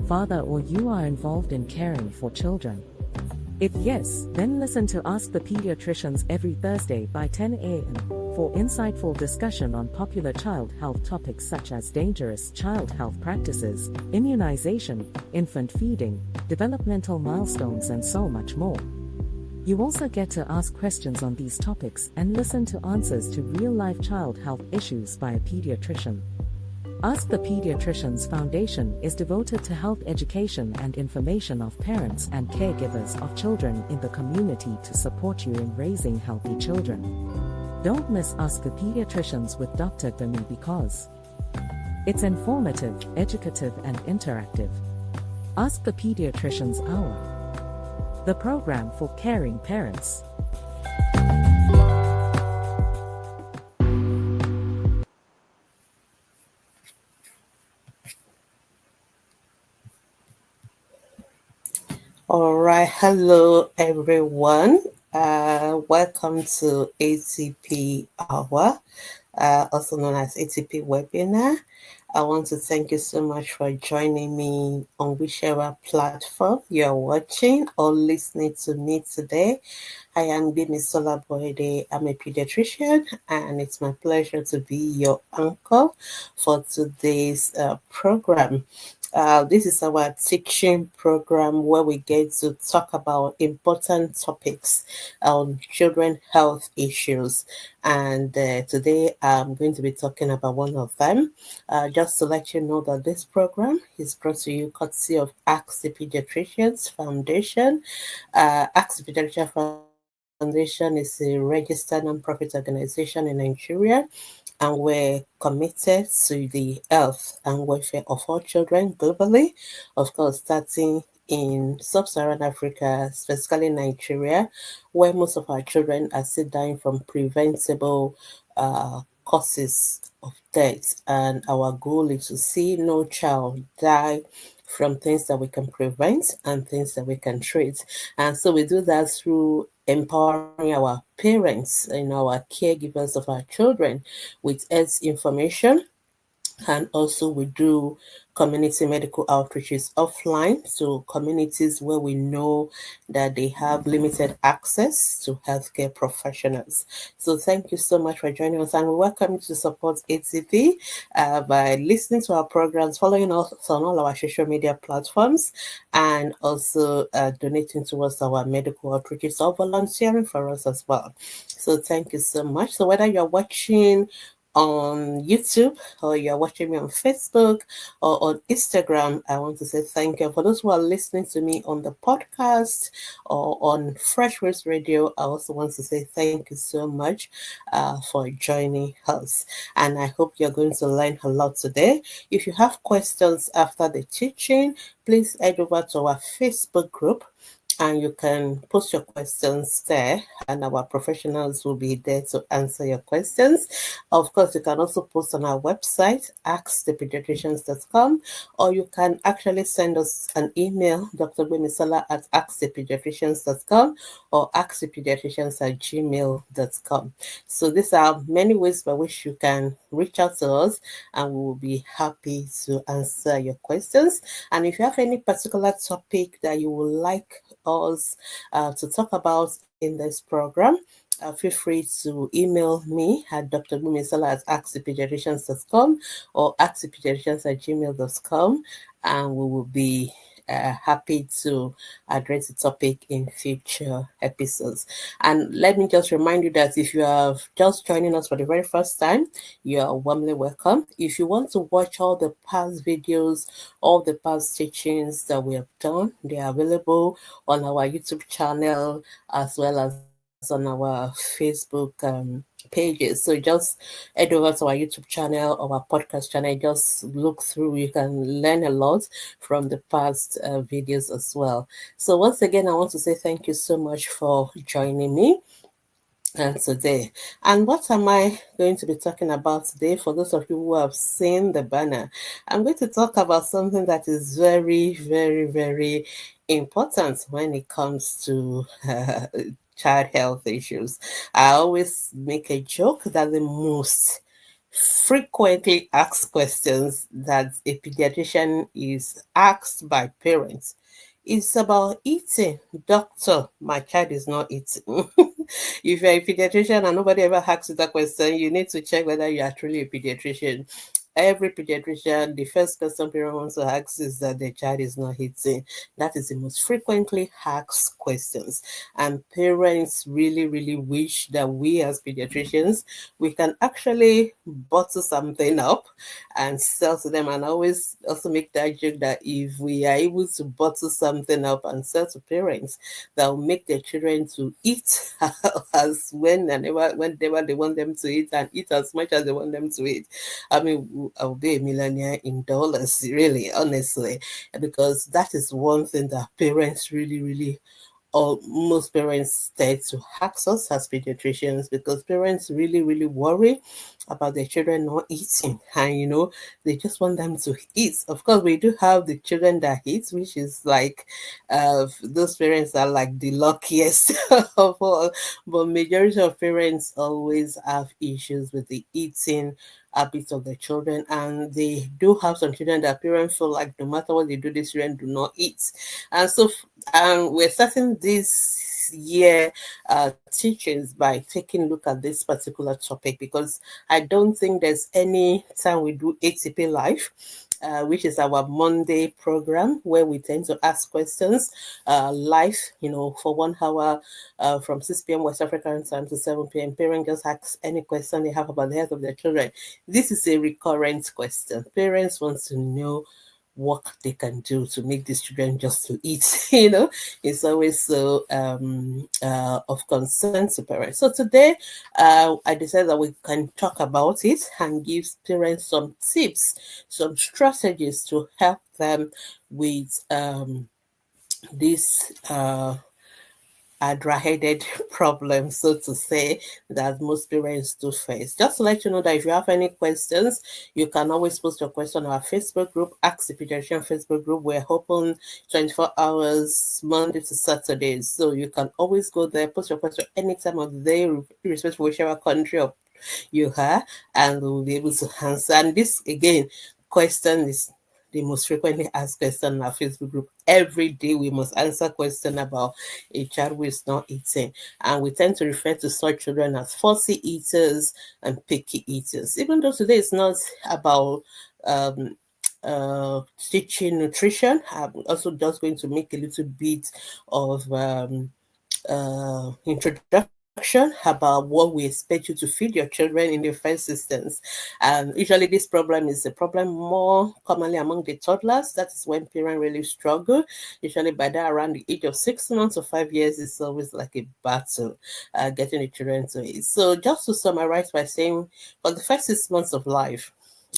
father, or you are involved in caring for children? If yes, then listen to Ask the Pediatricians every Thursday by 10 a.m. for insightful discussion on popular child health topics such as dangerous child health practices, immunization, infant feeding, developmental milestones, and so much more. You also get to ask questions on these topics and listen to answers to real-life child health issues by a pediatrician. Ask the Pediatricians Foundation is devoted to health education and information of parents and caregivers of children in the community to support you in raising healthy children. Don't miss Ask the Pediatricians with Dr. Gami because it's informative, educative, and interactive. Ask the Pediatricians Hour, the program for caring parents. All right, hello everyone. Welcome to ATP Hour, also known as ATP Webinar. I want to thank you so much for joining me on whichever platform you're watching or listening to me today. I am Bimisola Boyde. I'm a pediatrician, and it's my pleasure to be your anchor for today's program. This is our teaching program where we get to talk about important topics on children health issues. And today I'm going to be talking about one of them. Just to let you know that this program is brought to you courtesy of Ask the Pediatricians Foundation. Ask the Pediatrician Foundation is a registered non-profit organization in Nigeria, and we're committed to the health and welfare of all children globally, of course, starting in sub-Saharan Africa, specifically Nigeria, where most of our children are still dying from preventable causes of death. And our goal is to see no child die from things that we can prevent and things that we can treat. And so we do that through empowering our parents and our caregivers of our children with health information. And also we do community medical outreaches offline to communities where we know that they have limited access to healthcare professionals. So thank you so much for joining us, and we welcome you to support ATP by listening to our programs, following us on all our social media platforms, and also donating towards our medical outreaches or volunteering for us as well. So thank you so much. So whether you're watching on YouTube or you're watching me on Facebook or on Instagram, I want to say thank you. For those who are listening to me on the podcast or on Fresh Waves Radio, I also want to say thank you so much for joining us. And I hope you're going to learn a lot today. If you have questions after the teaching, please head over to our Facebook group, and you can post your questions there, and our professionals will be there to answer your questions. Of course, you can also post on our website, askthepediatricians.com, or you can actually send us an email, Dr. Bimisola at askthepediatricians.com or askthepediatricians@gmail.com. So these are many ways by which you can reach out to us, and we will be happy to answer your questions. And if you have any particular topic that you would like us to talk about in this program, feel free to email me at drbimisola@askthepediatricians.com or askthepediatricians@gmail.com, and we will be happy to address the topic in future episodes. And let me just remind you that if you are just joining us for the very first time, you are warmly welcome. If you want to watch all the past videos, all the past teachings that we have done, they are available on our YouTube channel as well as on our Facebook pages. So just head over to our YouTube channel or our podcast channel, just look through. You can learn a lot from the past videos as well. So once again, I want to say thank you so much for joining me today. And what am I going to be talking about today? For those of you who have seen the banner, I'm going to talk about something that is very, very, very important when it comes to child health issues. I always make a joke that the most frequently asked questions that a pediatrician is asked by parents. It's about eating. Doctor, my child is not eating. If you're a pediatrician and nobody ever asks you that question, you need to check whether you are truly a pediatrician. Every pediatrician, the first question parent wants to ask is that the child is not eating. That is the most frequently asked questions. And parents really, really wish that we as pediatricians, we can actually bottle something up and sell to them. And I always also make that joke that if we are able to bottle something up and sell to parents, that will make their children to eat as whenever they want them to eat, and eat as much as they want them to eat. I mean, I'll be a millionaire in dollars, really, honestly, because that is one thing that parents really, really, or most parents tend to ask us as pediatricians, because parents really, really worry about their children not eating, and they just want them to eat. Of course, we do have the children that eat, which is like those parents are like the luckiest of all, but majority of parents always have issues with the eating habits of the children, and they do have some children that parents feel like no matter what they do, these children do not eat. And so we're starting this year teachings by taking a look at this particular topic, because I don't think there's any time we do ATP Live, which is our Monday program where we tend to ask questions live, for 1 hour from 6 p.m. West African time to 7 p.m. Parents just ask any question they have about the health of their children. This is a recurrent question. Parents want to know what they can do to make these children just to eat. It's always so of concern to parents. So today I decided that we can talk about it and give parents some tips, some strategies to help them with this hydra-headed problem, so to say, that most parents do face. Just to let you know that if you have any questions, you can always post your question on our Facebook group, Ask the Pediatrician Facebook group. We're open 24 hours, Monday to Saturday. So you can always go there, post your question any time of the day, irrespective of whichever country you are, and we'll be able to answer. And this, again, question is the most frequently asked question in our Facebook group. Every day we must answer question about a child who is not eating. And we tend to refer to such children as fussy eaters and picky eaters. Even though today is not about teaching nutrition, I'm also just going to make a little bit of introduction about what we expect you to feed your children in the first instance. And usually this problem is a problem more commonly among the toddlers. That is when parents really struggle. Usually by that around the age of 6 months or 5 years, it's always like a battle getting the children to eat. So just to summarize by saying, for the first 6 months of life,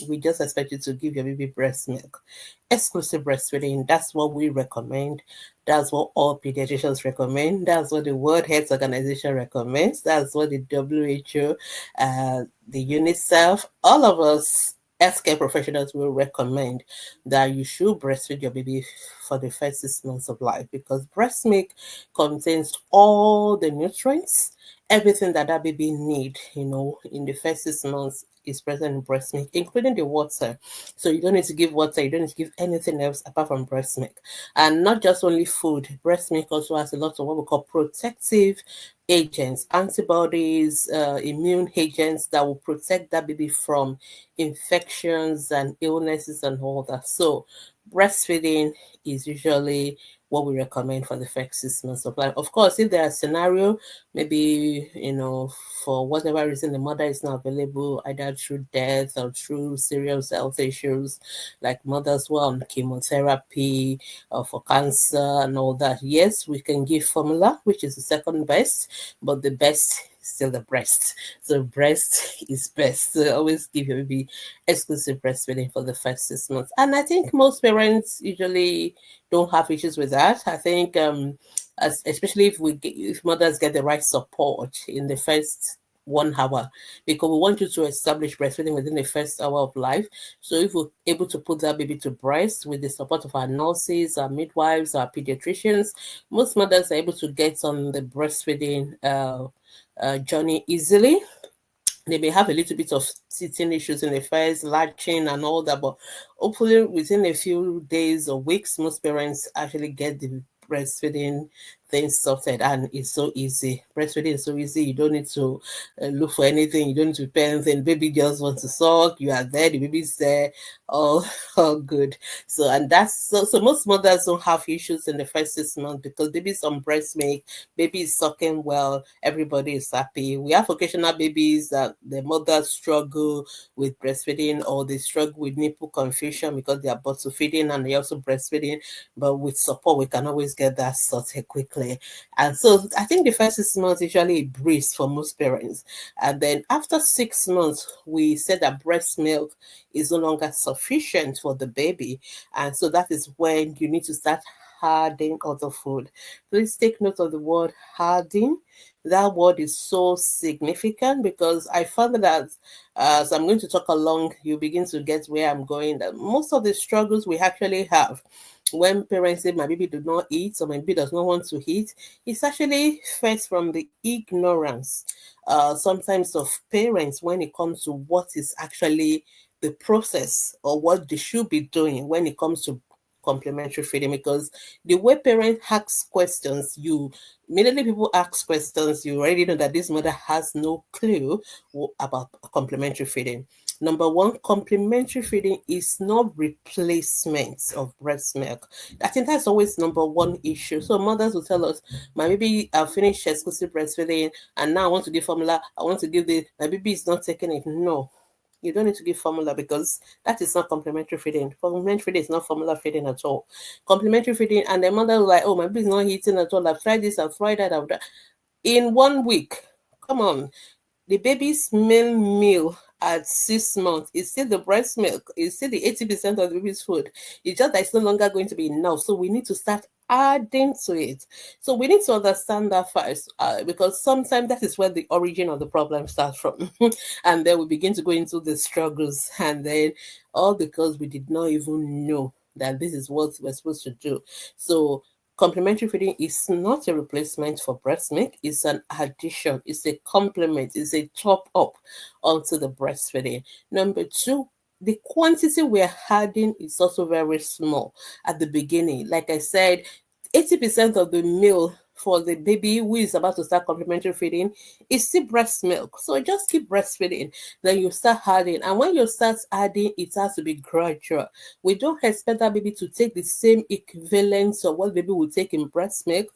we just expect you to give your baby breast milk. Exclusive breastfeeding, that's what we recommend. That's what all pediatricians recommend. That's what the World Health Organization recommends. That's what the WHO, the UNICEF, all of us healthcare professionals will recommend that you should breastfeed your baby for the first 6 months of life, because breast milk contains all the nutrients, everything that baby need, in the first 6 months is present in breast milk, including the water. So you don't need to give water, you don't need to give anything else apart from breast milk. And not just only food, breast milk also has a lot of what we call protective agents, antibodies, immune agents that will protect that baby from infections and illnesses and all that. So breastfeeding is usually what we recommend for the first 6 months of life. Of course, if there are scenario, maybe, for whatever reason the mother is not available, either through death or through serious health issues, like mothers who are on chemotherapy or for cancer and all that, yes, we can give formula, which is the second best, but the best is still the breast. So breast is best. So always give your baby exclusive breastfeeding for the first 6 months. And I think most parents usually don't have issues with that. I think especially if mothers get the right support in the first 1 hour, because we want you to establish breastfeeding within the first hour of life. So if we're able to put that baby to breast with the support of our nurses, our midwives, our pediatricians, most mothers are able to get on the breastfeeding journey easily. They may have a little bit of teething issues in the first, latching and all that, but hopefully within a few days or weeks, most parents actually get the breastfeeding things sorted, and it's so easy. Breastfeeding is so easy. You don't need to look for anything. You don't need to prepare anything. Baby just wants to suck. You are there. The baby's there. All, all good. So, and that's so most mothers don't have issues in the first 6 months because baby's on breast milk, baby is sucking well, everybody is happy. We have occasional babies that the mothers struggle with breastfeeding, or they struggle with nipple confusion because they are bottle feeding and they also breastfeeding. But with support, we can always get that sorted quickly. And so I think the first 6 months is usually a breeze for most parents. And then after 6 months, we said that breast milk is no longer sufficient for the baby. And so that is when you need to start hardening other food. Please take note of the word hardening. That word is so significant because I found that as I'm going to talk along, you begin to get where I'm going. That most of the struggles we actually have when parents say my baby does not eat or my baby does not want to eat, it's actually first from the ignorance sometimes of parents when it comes to what is actually the process or what they should be doing when it comes to complementary feeding. Because the way parents ask questions, you immediately people ask questions, you already know that this mother has no clue about complementary feeding. Number one, complementary feeding is not replacement of breast milk. I think that's always number one issue. So mothers will tell us, my baby finished exclusive breastfeeding and now I want to give formula. I want to give the my baby is not taking it. No, you don't need to give formula because that is not complementary feeding. Complementary feeding is not formula feeding at all. Complementary feeding, and the mother will like, oh, my baby is not eating at all. I've tried this, I've tried that, I've done. In 1 week, come on, the baby's main meal at 6 months is still the breast milk. It's still the 80% of the baby's food. It's just that it's no longer going to be enough. So we need to start adding to it. So we need to understand that first, because sometimes that is where the origin of the problem starts from. And then we begin to go into the struggles, and then all because we did not even know that this is what we're supposed to do. So complementary feeding is not a replacement for breast milk, it's an addition, it's a complement, it's a top up onto the breastfeeding. Number two, the quantity we're adding is also very small at the beginning. Like I said, 80% of the meal for the baby who is about to start complementary feeding is still breast milk. So just keep breastfeeding. Then you start adding. And when you start adding, it has to be gradual. We don't expect that baby to take the same equivalence of what baby will take in breast milk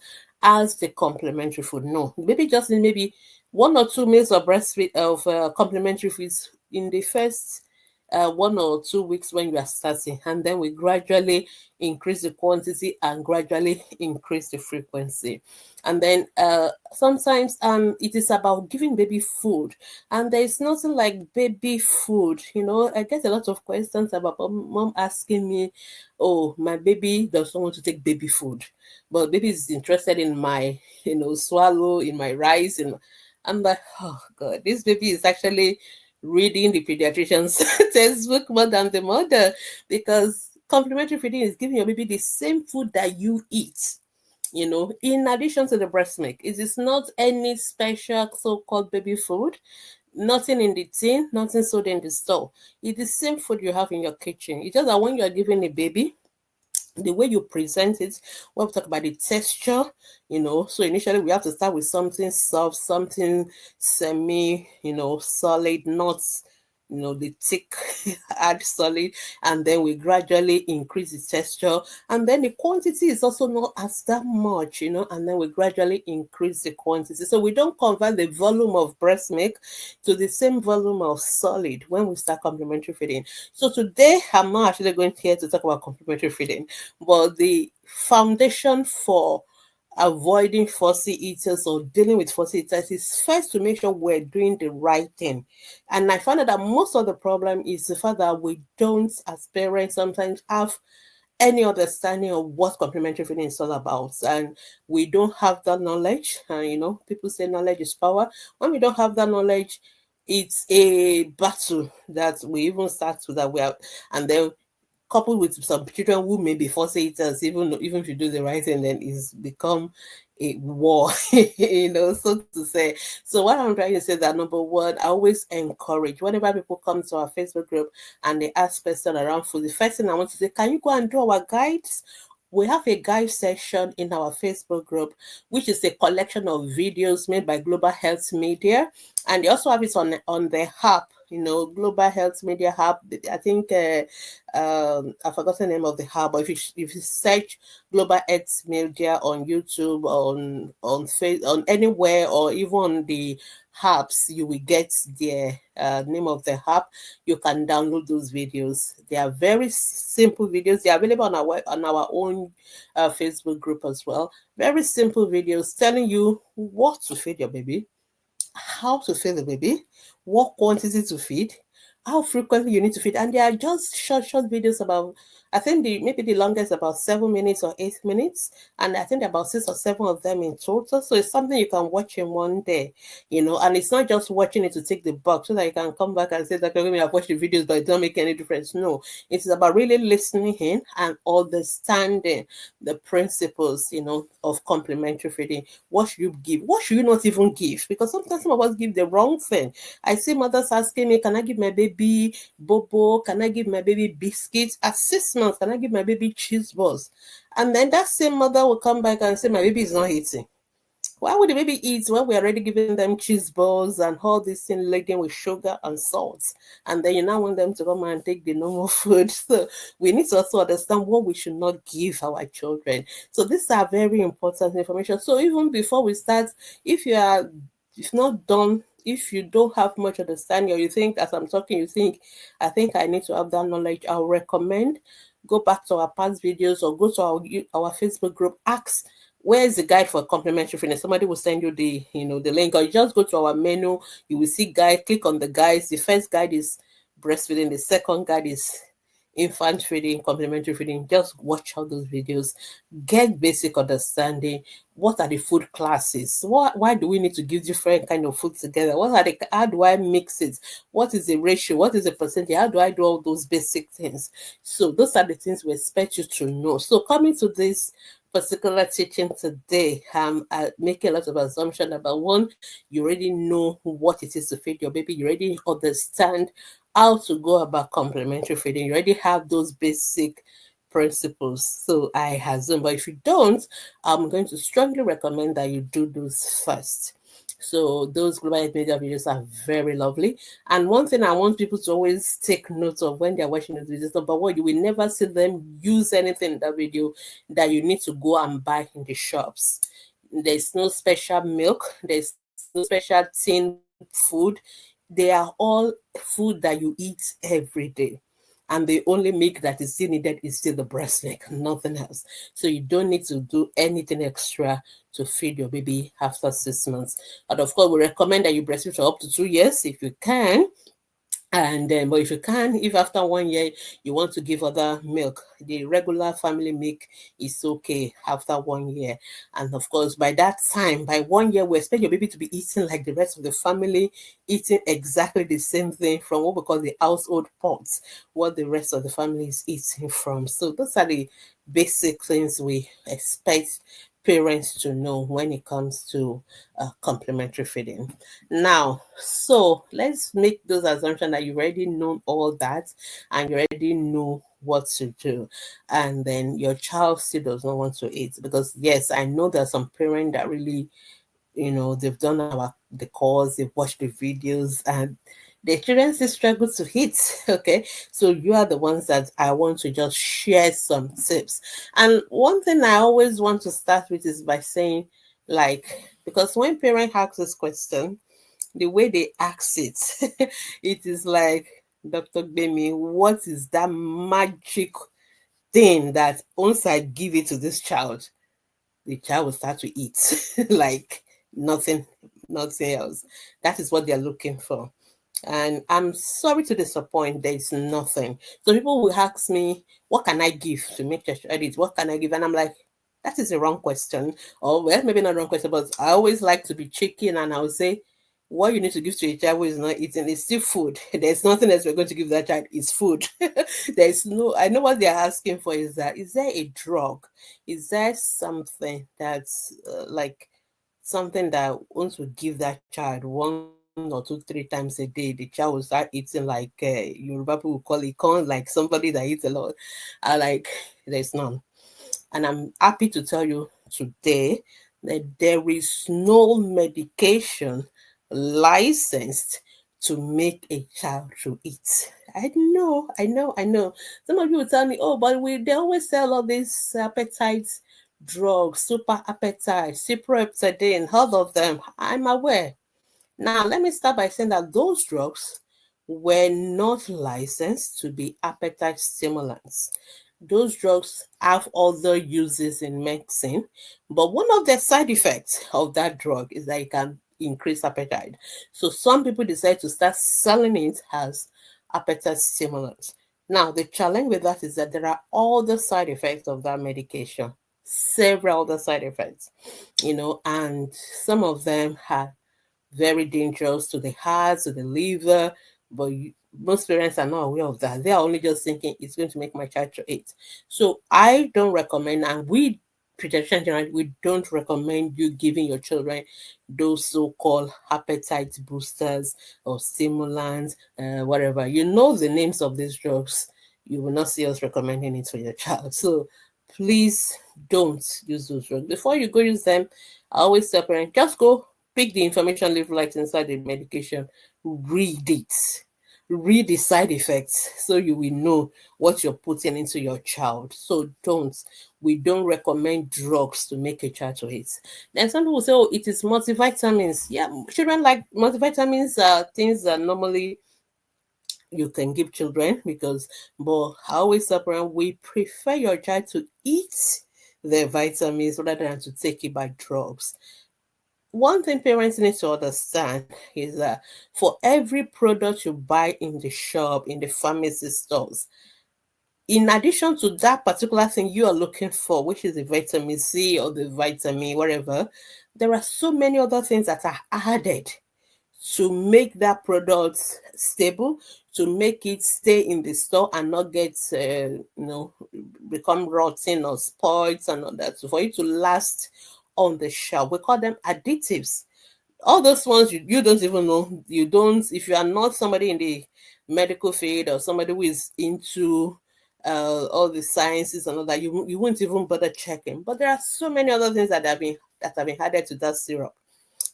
as the complementary food. No, baby just need maybe 1 or 2 meals of breastfeed of complementary foods in the first 1 or 2 weeks when you are starting, and then we gradually increase the quantity and gradually increase the frequency. And then sometimes it is about giving baby food, and there is nothing like baby food. I get a lot of questions about mom asking me, oh, my baby does not want to take baby food, but baby is interested in my swallow, in my rice. And I'm like, oh god, this baby is actually reading the pediatrician's textbook more than the mother, because complementary feeding is giving your baby the same food that you eat, in addition to the breast milk. It is not any special so-called baby food, nothing in the tin, nothing sold in the store. It's the same food you have in your kitchen. It's just that when you are giving a baby, the way you present it, when we talk about the texture, so initially we have to start with something soft, something semi, solid, not the thick hard solid, and then we gradually increase the texture, and then the quantity is also not as that much, and then we gradually increase the quantity. So we don't convert the volume of breast milk to the same volume of solid when we start complementary feeding. So today I'm not actually going here to talk about complementary feeding, but the foundation for avoiding fussy eaters or dealing with fussy eaters is first to make sure we're doing the right thing. And I found out that most of the problem is the fact that we don't, as parents, sometimes have any understanding of what complementary feeding is all about. And we don't have that knowledge. People say knowledge is power. When we don't have that knowledge, it's a battle that we even start with that we have, and then coupled with some children who may be fussy eaters, even if you do the right thing, then it's become a war, so to say. So what I'm trying to say that number one, I always encourage whenever people come to our Facebook group and they ask questions around food, the first thing I want to say, can you go and do our guides? We have a guide section in our Facebook group, which is a collection of videos made by Global Health Media, and they also have it on the app, Global Health Media Hub. I think I forgot the name of the hub, but if you search Global Health Media on YouTube, on anywhere, or even on the apps, you will get the name of the app. You can download those videos. They are very simple videos. They are available on our own Facebook group as well. Very simple videos telling you what to feed your baby, how to feed the baby, what quantity to feed, how frequently you need to feed. And they are just short videos about, I think maybe the longest about 7 minutes or 8 minutes. And I think about 6 or 7 of them in total. So it's something you can watch in one day, and it's not just watching it to take the box so that you can come back and say that I've watched the videos, but it don't make any difference. No, it's about really listening in and understanding the principles, of complementary feeding. What should you give? What should you not even give? Because sometimes some of us give the wrong thing. I see mothers asking me, can I give my baby bobo? Can I give my baby biscuits? At 6 months, can I give my baby cheese balls? And then that same mother will come back and say, my baby is not eating. Why would the baby eat when we're already giving them cheese balls and all this thing laden with sugar and salt? And then you now want them to come and take the normal food. So we need to also understand what we should not give our children. So these are very important information. So even before we start, if not done, if you don't have much understanding, or you think as I'm talking, you think, I think I need to have that knowledge, I'll recommend go back to our past videos or go to our Facebook group, ask where's the guide for complementary feeding. Somebody will send you the link, or you just go to our menu, you will see guide, click on the guides. The first guide is breastfeeding, the second guide is infant feeding, complementary feeding. Just watch all those videos, get basic understanding. What are the food classes? Why do we need to give different kind of food together? How do I mix it? What is the ratio? What is the percentage? How do I do all those basic things? So those are the things we expect you to know. So coming to this particular teaching today, I make a lot of assumption about one, you already know what it is to feed your baby, you already understand how to go about complementary feeding, you already have those basic principles. So I assume, but if you don't, I'm going to strongly recommend that you do those first. So those global health media videos are very lovely. And one thing I want people to always take note of when they're watching those videos, number one, you will never see them use anything in that video that you need to go and buy in the shops. There's no special milk, there's no special tin food. They are all food that you eat every day. And the only milk that is still needed is still the breast milk, nothing else. So you don't need to do anything extra to feed your baby after 6 months. And of course, we recommend that you breastfeed for up to 2 years if you can. And then, but if you can, if after 1 year you want to give other milk, the regular family milk is okay after 1 year. And of course, by that time, by 1 year, we expect your baby to be eating like the rest of the family, eating exactly the same thing from what we call the household pots, what the rest of the family is eating from. So those are the basic things we expect parents to know when it comes to complementary feeding. Now, so let's make those assumptions that you already know all that and you already know what to do, and then your child still does not want to eat. Because yes, I know there are some parents that really, they've done the course, they've watched the videos, and the children still struggle to eat. Okay, so you are the ones that I want to just share some tips. And one thing I always want to start with is by saying, like, because when parents ask this question, the way they ask it, it is like, Dr. Bemi, what is that magic thing that once I give it to this child, the child will start to eat like nothing else? That is what they're looking for. And I'm sorry to disappoint, there's nothing. So people will ask me, what can I give to make your child eat? What can I give? And I'm like, that is a wrong question. Or well, maybe not wrong question, but I always like to be cheeky and I will say, what you need to give to a child who is not eating is still food. There's nothing else we're going to give that child. It's food. There's no, I know what they're asking for is that, is there a drug? Is there something that's like something that once we give that child 1 or 2, 3 times a day, the child will start eating like Yoruba people call it corn, like somebody that eats a lot. Like, there's none. And I'm happy to tell you today that there is no medication licensed to make a child to eat. I know. Some of you will tell me, oh, but they always sell all these appetite drugs, super appetite, cyproheptadine, all of them. I'm aware. Now, let me start by saying that those drugs were not licensed to be appetite stimulants. Those drugs have other uses in medicine, but one of the side effects of that drug is that it can increase appetite. So some people decide to start selling it as appetite stimulants. Now, the challenge with that is that there are other side effects of that medication, several other side effects, and some of them have very dangerous to the heart, to the liver, but most parents are not aware of that. They are only just thinking it's going to make my child to eat. So I don't recommend, and we pediatricians generally, we don't recommend you giving your children those so-called appetite boosters or stimulants, whatever. You know the names of these drugs. You will not see us recommending it for your child. So please don't use those drugs. Before you go use them, I always tell parents, just go pick the information leaflet inside the medication, read it, read the side effects so you will know what you're putting into your child. So we don't recommend drugs to make a child to eat. Then some people say, oh, it is multivitamins. Yeah, children like multivitamins are things that normally you can give children but I always separate, we prefer your child to eat their vitamins rather than to take it by drugs. One thing parents need to understand is that for every product you buy in the shop, in the pharmacy stores, in addition to that particular thing you are looking for, which is the vitamin C or the vitamin, whatever, there are so many other things that are added to make that product stable, to make it stay in the store and not get, become rotten or spoiled and all that. So for it to last on the shelf, we call them additives. All those ones you don't even know. You don't, if you are not somebody in the medical field or somebody who is into all the sciences and all that, you won't even bother checking. But there are so many other things that have been added to that syrup,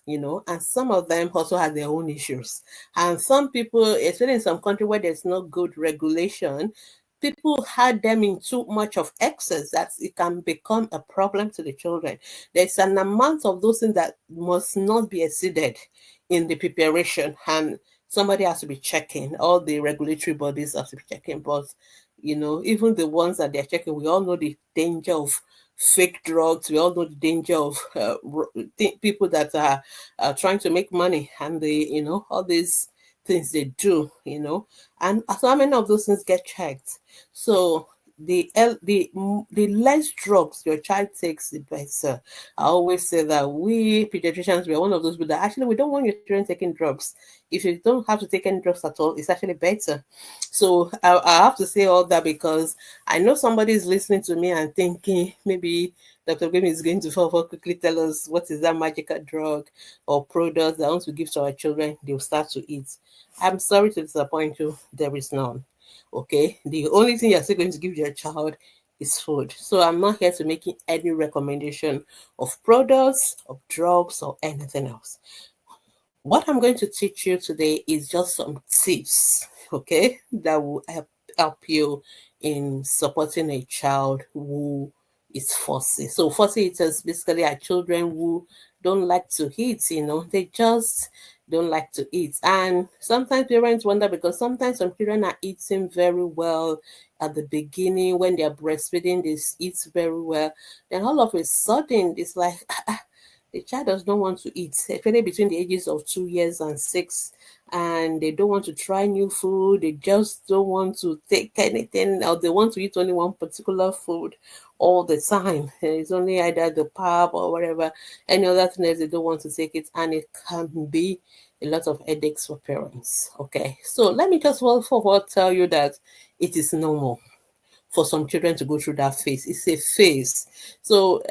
and some of them also have their own issues. And some people, especially in some country where there's no good regulation, people had them in too much of excess that it can become a problem to the children. There's an amount of those things that must not be exceeded in the preparation, and somebody has to be checking. All the regulatory bodies have to be checking, but even the ones that they're checking, we all know the danger of fake drugs. We all know the danger of people that are trying to make money, and all these things they do, and so how many of those things get checked? So the less drugs your child takes, the better. I always say that we pediatricians, we are one of those people that actually we don't want your children taking drugs. If you don't have to take any drugs at all, it's actually better. So I have to say all that because I know somebody is listening to me and thinking maybe Dr. Grim is going to quickly tell us what is that magical drug or product that once we give to our children, they'll start to eat. I'm sorry to disappoint you, there is none. Okay, the only thing you're still going to give your child is food. So I'm not here to make any recommendation of products, of drugs, or anything else. What I'm going to teach you today is just some tips, okay, that will help you in supporting a child who is fussy. So fussy eaters basically are children who don't like to eat, they just don't like to eat. And sometimes parents wonder because sometimes some children are eating very well at the beginning when they're breastfeeding, they eat very well. Then all of a sudden it's like the child does not want to eat, especially between the ages of 2 years and 6, and they don't want to try new food. They just don't want to take anything, or they want to eat only one particular food, all the time. It's only either the pap or whatever, any other thing else they don't want to take it, and it can be a lot of headaches for parents. Okay, so let me just forward tell you that it is normal for some children to go through that phase. It's a phase. So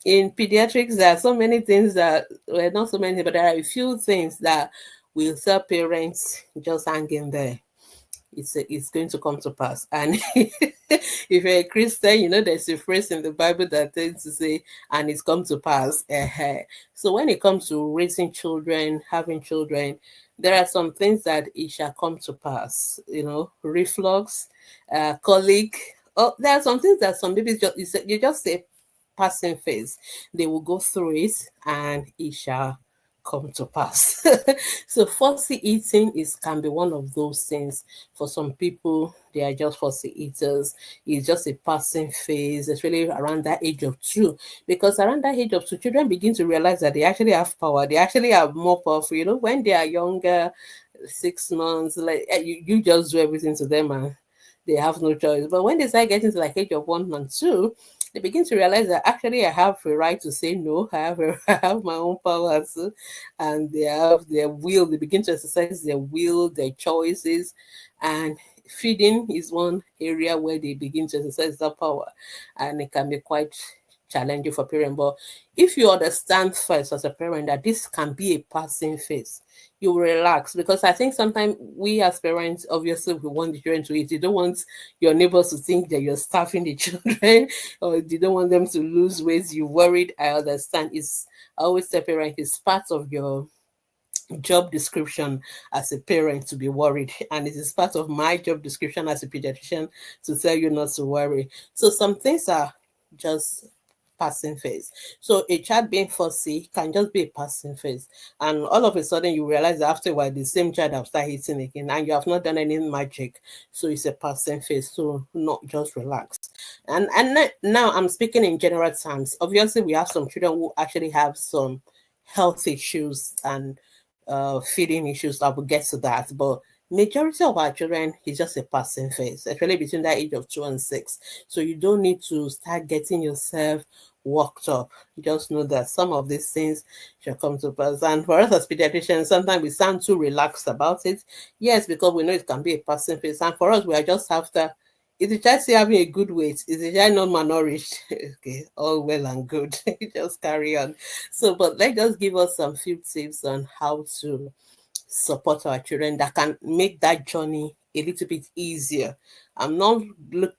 in pediatrics, there are so many things that, well, not so many, but there are a few things that will tell parents just hang in there. It's going to come to pass. And if you're a Christian, you know there's a phrase in the Bible that tends to say, and it's come to pass. So when it comes to raising children, having children, there are some things that it shall come to pass. You know, reflux, colic. Oh, there are some things that some babies you just say passing phase. They will go through it and it shall come to pass. So fussy eating can be one of those things. For some people, they are just fussy eaters. It's just a passing phase, especially around that age of 2. Because around that age of 2, children begin to realize that they actually have power. They actually have more powerful. You know, when they are younger, 6 months, like you just do everything to them and they have no choice. But when they start getting to like age of 1 and 2, they begin to realize that actually I have a right to say no. I have my own power too, and they have their will. They begin to exercise their will, their choices, and feeding is one area where they begin to exercise that power, and it can be quite challenging for parents. But if you understand first as a parent that this can be a passing phase, you relax, because I think sometimes we as parents, obviously we want the children to eat. You don't want your neighbors to think that you're starving the children or you don't want them to lose weight. You're worried. I understand. I always tell parents it's part of your job description as a parent to be worried, and it is part of my job description as a pediatrician to tell you not to worry. So some things are just passing phase. So a child being fussy can just be a passing phase, and all of a sudden you realize that after a while the same child have started eating again, and you have not done any magic. So it's a passing phase. So not just relax. And now I'm speaking in general terms. Obviously, we have some children who actually have some health issues and feeding issues. I will get to that, but majority of our children is just a passing phase, especially between that age of 2 and 6. So you don't need to start getting yourself worked up. Just know that some of these things shall come to pass. And for us as pediatricians, sometimes we sound too relaxed about it. Yes, because we know it can be a passing phase. And for us, we are just after, is the child still having a good weight? Is the child not malnourished? Okay, all well and good. Just carry on. So, but let's just give us some few tips on how to support our children that can make that journey a little bit easier. I'm not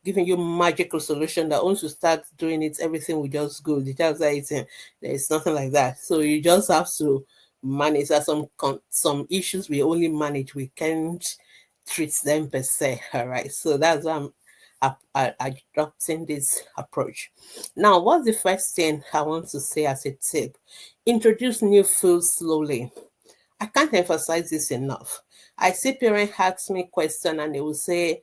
giving you magical solution that once you start doing it, everything will just go. The child start eating. There is nothing like that. So you just have to manage. There are some issues we only manage. We can't treat them per se. All right. So that's why I'm adopting this approach. Now, what's the first thing I want to say as a tip? Introduce new foods slowly. I can't emphasize this enough. I see parents ask me questions and they will say,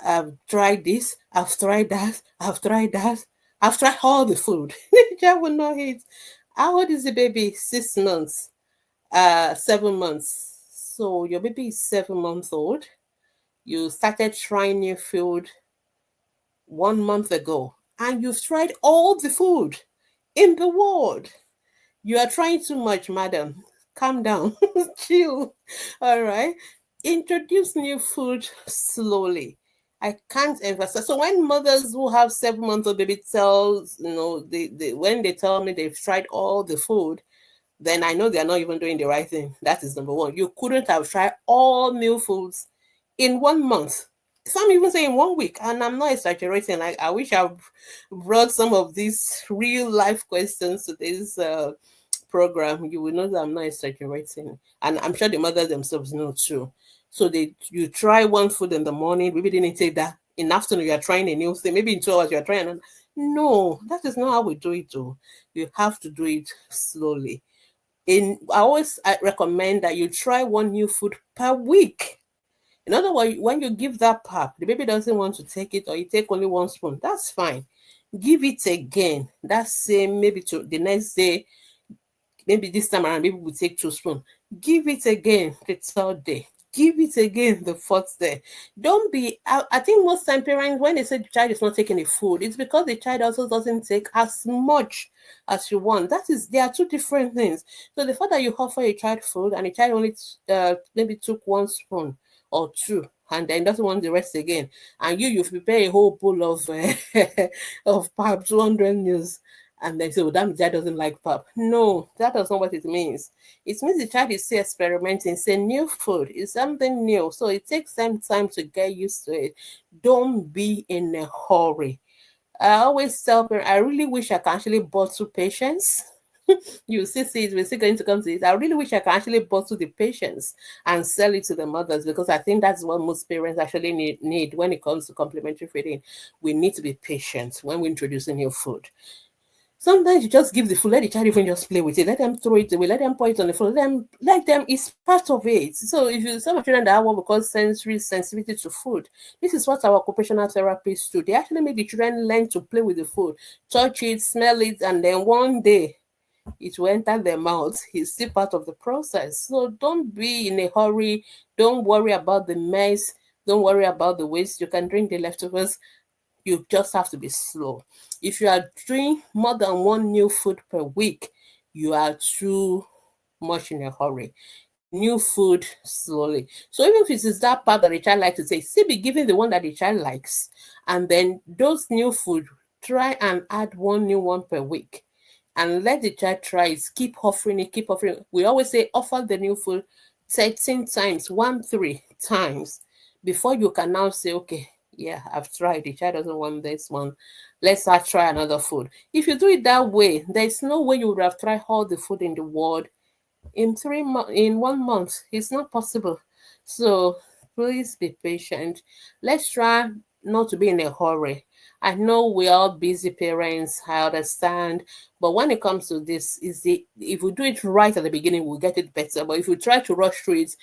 I've tried this, I've tried that, I've tried that, I've tried all the food. The child will not eat. How old is the baby? 6 months, 7 months. So your baby is 7 months old. You started trying new food 1 month ago, and you've tried all the food in the world. You are trying too much, madam. Calm down, chill. All right. Introduce new food slowly. I can't emphasize. So when mothers who have 7 months old baby tells, when they tell me they've tried all the food, then I know they're not even doing the right thing. That is number one. You couldn't have tried all new foods in 1 month. Some even say in 1 week, and I'm not exaggerating. Like I wish I brought some of these real life questions to this program. You will know that I'm not exaggerating, and I'm sure the mothers themselves know too. So you try one food in the morning, maybe didn't take that. In the afternoon, you are trying a new thing. Maybe in 2 hours, you are trying. No, that is not how we do it. Though you have to do it slowly. I recommend that you try one new food per week. In other words, when you give that pap, the baby doesn't want to take it, or you take only one spoon. That's fine. Give it again. That same, maybe to the next day, maybe this time around, maybe we'll take 2 spoons. Give it again the third day. give it again the fourth day. Don't be, I think most time parents, when they say the child is not taking the food, it's because the child also doesn't take as much as you want. That is, there are two different things. So the fact that you offer a child food and the child only maybe took one spoon or two, and then doesn't want the rest again, and you prepare a whole bowl of of pap, 200 meals, and then say, "Oh, that child doesn't like pap." No, that does not what it means. It means the child is still experimenting. It's a new food. It's something new, so it takes them time to get used to it. Don't be in a hurry. I always tell parents, I really wish I can actually bottle patience. You see it, we're still going to come to it. I really wish I can actually bottle the patience and sell it to the mothers, because I think that's what most parents actually need when it comes to complementary feeding. We need to be patient when we're introducing new food. Sometimes you just give the food, let the child even just play with it, let them throw it away, let them pour it on the floor, let them, it's part of it. So if you some children that have what we call sensory sensitivity to food, this is what our occupational therapists do. They actually make the children learn to play with the food, touch it, smell it, and then one day it will enter their mouth. It's still part of the process. So don't be in a hurry. Don't worry about the mess. Don't worry about the waste. You can drink the leftovers. You just have to be slow. If you are doing more than one new food per week, you are too much in a hurry. New food slowly. So even if it is that part that the child likes to say, still be giving the one that the child likes. And then those new food, try and add one new one per week. And let the child try it. Keep offering it, keep offering it. We always say offer the new food 13 times, 3 times before you can now say, okay, yeah, I've tried. The child doesn't want this one. Let's start try another food. If you do it that way, there's no way you would have tried all the food in the world in 1 month. It's not possible. So please be patient. Let's try not to be in a hurry. I know we are busy parents, I understand, but when it comes to this, is the if we do it right at the beginning, we'll get it better. But if we try to rush through it,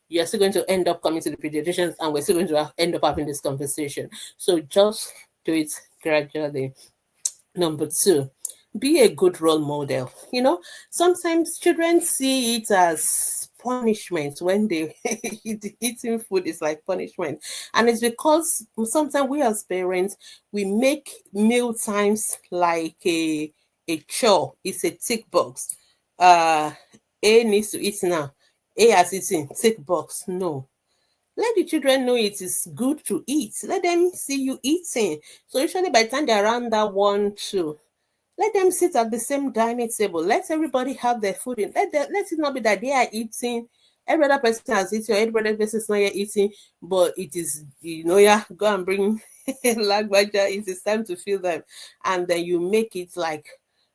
you're still going to end up coming to the pediatricians, and we're still going to end up having this conversation. So just do it gradually. Number two, be a good role model. Sometimes children see it as punishment when they eating food is like punishment. And it's because sometimes we as parents, we make meal times like a chore. It's a tick box. A needs to eat now. A has eaten, tick box. No, let the children know it is good to eat. Let them see you eating. So usually by the time they're around that 1, 2, let them sit at the same dining table. Let everybody have their food in. Let it not be that they are eating. Every other person has eaten, or every other person is not yet eating, but it is, yeah, go and bring lagbaja. It is time to feed them. And then you make it like,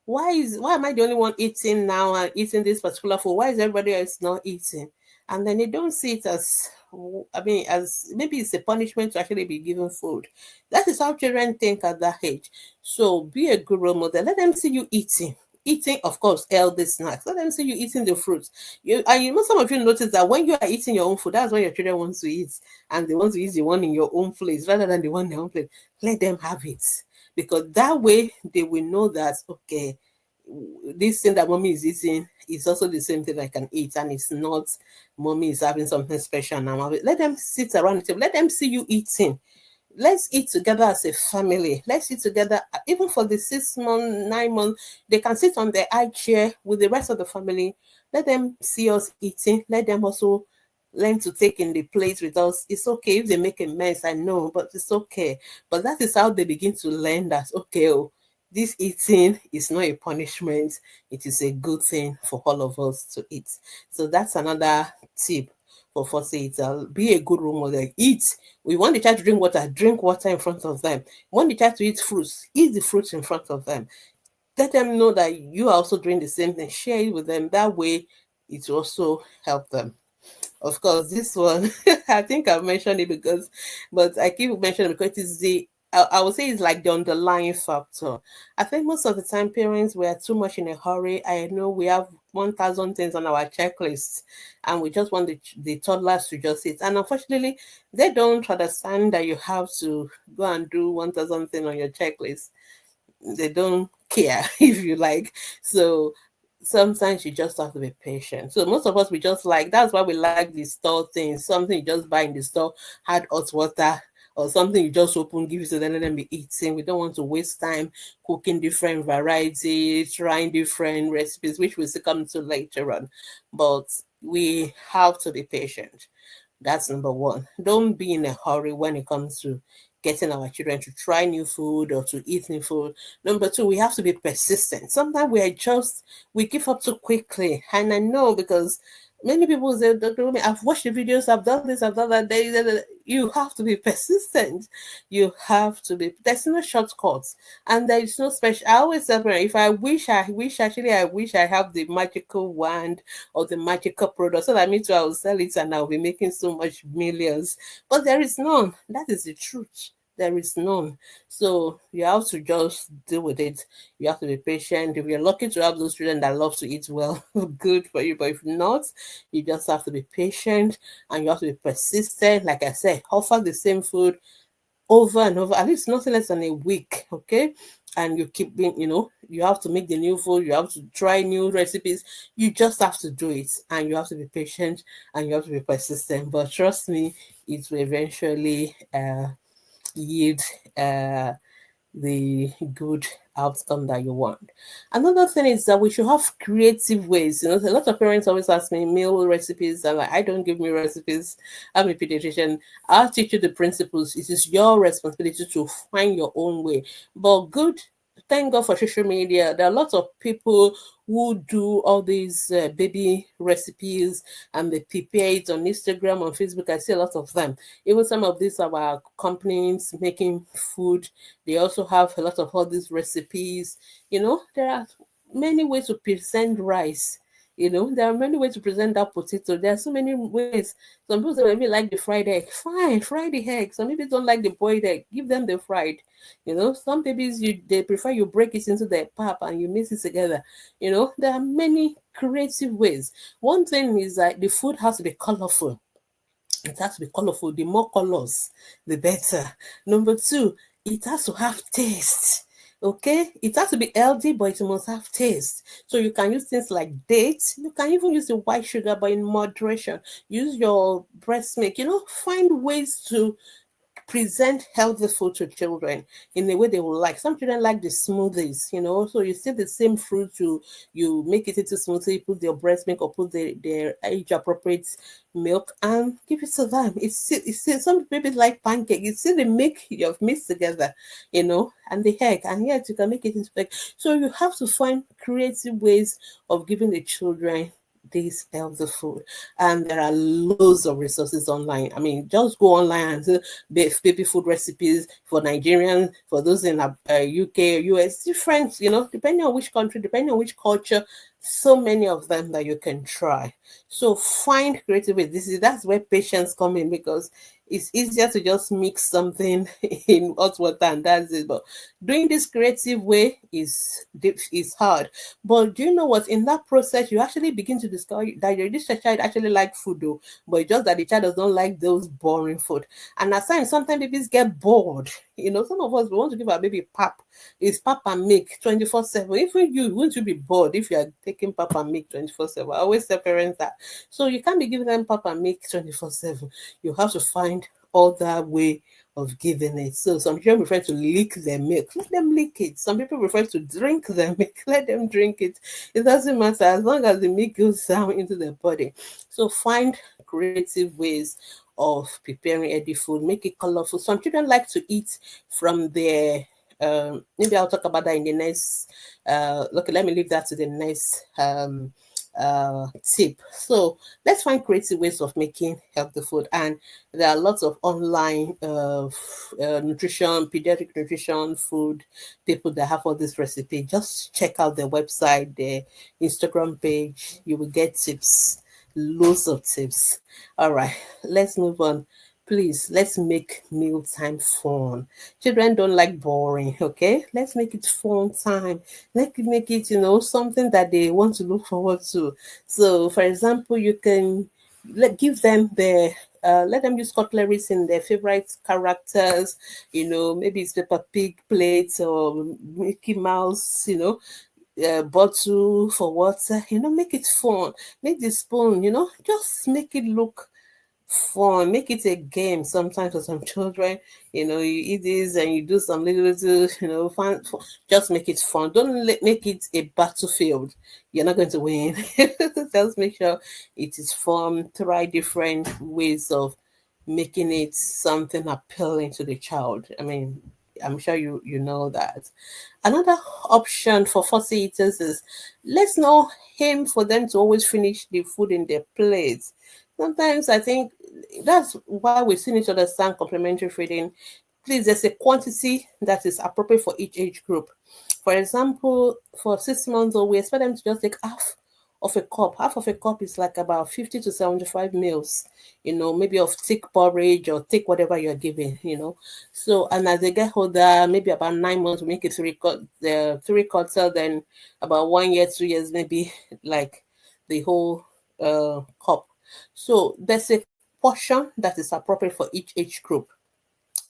why am I the only one eating now and eating this particular food? Why is everybody else not eating? And then they don't see it as, as maybe it's a punishment to actually be given food. That is how children think at that age. So be a good role model. Let them see you eating. Eating, of course, healthy snacks. Let them see you eating the fruits. Some of you notice that when you are eating your own food, that's when your children want to eat. And they want to eat the one in your own place rather than the one in their own place. Let them have it. Because that way they will know that, okay, this thing that mommy is eating is also the same thing I can eat, and it's not mommy is having something special now. Let them sit around the table. Let them see you eating. Let's eat together as a family. Let's eat together, even for the 6 month, 9 months. They can sit on their high chair with the rest of the family. Let them see us eating. Let them also learn to take in the plate with us. It's okay if they make a mess, I know, but it's okay. But that is how they begin to learn that, okay, oh, this eating is not a punishment. It is a good thing for all of us to eat. So that's another tip for Fussy. Be a good role model. Eat. We want the child to drink water in front of them. We want the child to eat fruits, eat the fruits in front of them. Let them know that you are also doing the same thing. Share it with them. That way, it will also help them. Of course, this one, I think I've mentioned it but I keep mentioning it because it's I would say it's like the underlying factor. I think most of the time parents were too much in a hurry. I know we have 1,000 things on our checklist and we just want the toddlers to just sit. And unfortunately, they don't understand that you have to go and do 1,000 things on your checklist. They don't care if you like. So sometimes you just have to be patient. So most of us, we just like, that's why we like the store things. Something you just buy in the store, add hot water, or something you just open, give it to them, let them be eating. We don't want to waste time cooking different varieties, trying different recipes, which we'll come to later on. But we have to be patient. That's number one. Don't be in a hurry when it comes to getting our children to try new food or to eat new food. Number two, we have to be persistent. Sometimes we give up too quickly. And I know, because many people say, Dr. Rumi, I've watched the videos, I've done this, I've done that. You have to be persistent. You have to be, there's no shortcuts. And there is no special. I always say, if I wish I have the magical wand or the magical product, so that means I will sell it and I'll be making so much millions. But there is none. That is the truth. There is none. So you have to just deal with it. You have to be patient. If you're lucky to have those children that love to eat well, good for you. But if not, you just have to be patient and you have to be persistent. Like I said, offer the same food over and over, at least nothing less than a week, okay? And you keep being, you have to make the new food, you have to try new recipes. You just have to do it, and you have to be patient and you have to be persistent. But trust me, it will eventually yield uh the good outcome that you want. Another thing is that we should have creative ways. A lot of parents always ask me meal recipes, and like, I don't give me recipes. I'm a pediatrician. I'll teach you the principles. It is your responsibility to find your own way. But good, thank God for social media. There are lots of people who do all these baby recipes, and they prepare it on Instagram, on Facebook. I see a lot of them. Even some of these are our companies making food. They also have a lot of all these recipes. There are many ways to present rice. There are many ways to present that potato. There are so many ways. Some people say maybe like the fried egg. Fine, fry the egg. Some people don't like the boiled egg. Give them the fried. Some babies they prefer you break it into the pap and you mix it together. There are many creative ways. One thing is that the food has to be colorful. It has to be colorful. The more colors, the better. Number two, it has to have taste. Okay, it has to be healthy, but it must have taste. So you can use things like dates. You can even use the white sugar, but in moderation. Use your breast milk. Find ways to present healthy food to children in a way they will like. Some children like the smoothies, so you see the same fruit, you make it into smoothie, put their breast milk or put their age appropriate milk and give it to them. It's some babies like pancake. You see the milk you have mixed together, and the egg, and yet you can make it into egg. So you have to find creative ways of giving the children this healthy food, and there are loads of resources online. I mean, just go online and see baby food recipes for Nigerians, for those in UK, US, different, depending on which country, depending on which culture, so many of them that you can try. So find creative ways. That's where patience come in, because it's easier to just mix something in hot water and that's it. But doing this creative way is hard. But do you know what? In that process, you actually begin to discover that this child actually like food, though, but it's just that the child does not like those boring food. And at times, sometimes babies get bored. Some of us, we want to give our baby pap. It's pap and milk 24/7. Even you, won't you be bored if you are taking pap and milk 24/7? I always tell parents that. So you can't be giving them pap and milk 24/7. You have to find other way of giving it. So some people prefer to lick their milk. Let them lick it. Some people prefer to drink their milk. Let them drink it. It doesn't matter as long as the milk goes down into their body. So find creative ways of preparing healthy food. Make it colorful. Some children like to eat from their maybe I'll talk about that in the next let me leave that to the next tip. So let's find creative ways of making healthy food, and there are lots of online nutrition, pediatric nutrition food people that have all this recipe. Just check out their website, their Instagram page. You will get tips, loads of tips. All right, let's move on. Please, let's make mealtime fun. Children don't like boring, okay? Let's make it fun time. Let's make it, something that they want to look forward to. So, for example, you can give them let them use cutleries in their favorite characters, maybe it's Peppa Pig plates or Mickey Mouse, bottle for water, make it fun. Make the spoon, just make it look fun. Make it a game sometimes for some children. You eat this and you do some little, fun. Just make it fun. Don't make it a battlefield. You're not going to win. Just make sure it is fun. Try different ways of making it something appealing to the child. I mean, I'm sure you know that. Another option for fussy eaters is, let's not aim for them to always finish the food in their plates. Sometimes I think that's why we still need to understand complementary feeding. Please, there's a quantity that is appropriate for each age group. For example, for 6 months old, we expect them to just take half of a cup. Half of a cup is like about 50 to 75 mils, maybe of thick porridge or thick whatever you're giving. So, and as they get older, maybe about 9 months, we make it three quarter, then about 1 year, 2 years, maybe like the whole cup. So there's a portion that is appropriate for each age group.